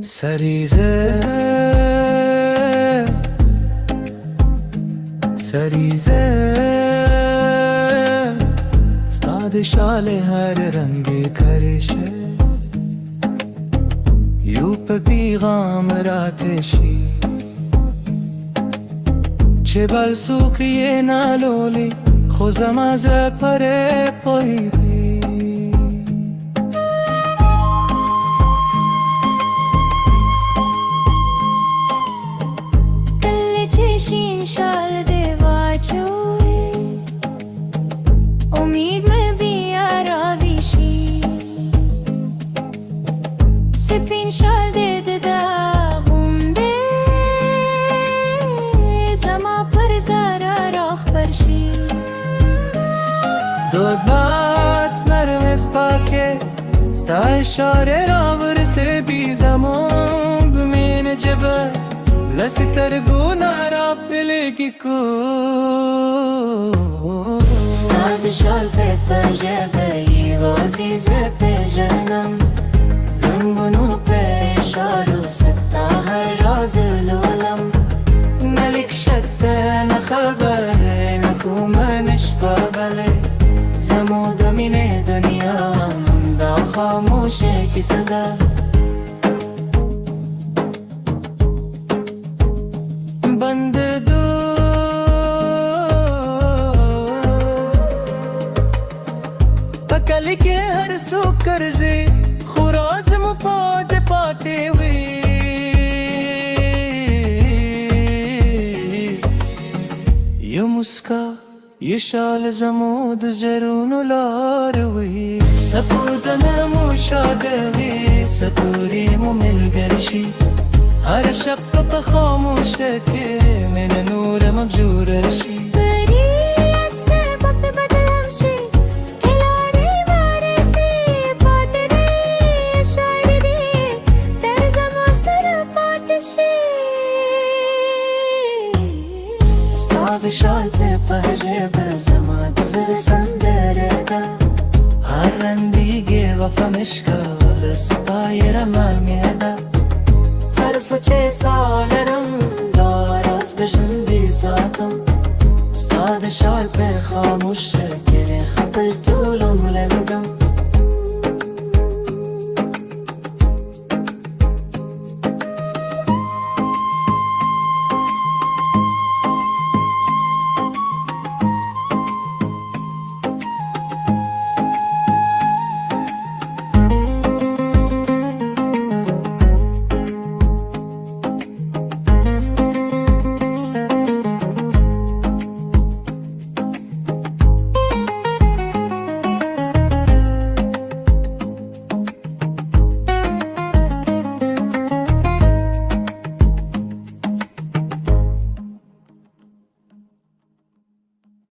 سریزه استاد شاله هر رنگ کرشه یو په پیغام راتشی چه بل سوکریه نالولی خوزم از پره پایی بی دل چشین شال دیوا چوی امید में بیارا ویشی سپین شال دید داغونده زما پر زارا راخ برشی دوربات نرمز پاکه ستا اشاره را ورسه بی زمان بمین جبه لسی ترگونا را پلگی کو ستا شال په جبه ای وازیز په جنم گنگونو په اشارو ستا هر راز لولم ملك شتى نخبر نكومنش بابلي زمود من دنیا دا خاموشه کی صدا بند دو پکل کے ہر سو کرزے خوراز مپاد پاتے ہوئے یہ مسکا یہ شال زمود زرون لاروی سپود نمو شادوی ستوری ممل گرشی هر شب پا خاموش که من نور مبجور رشی بری اشته وقت بدلم شی کلاری وارسی پاتری شاعر دی در زمان سر پاتشی استاد شال په جبه زما دزر سندرده هر رندیگه وفا مشکال سپایر مرمیده طرف چه سالرم داراز بجندی ساتم استاد شال په خاموش گره خطر طولم لگم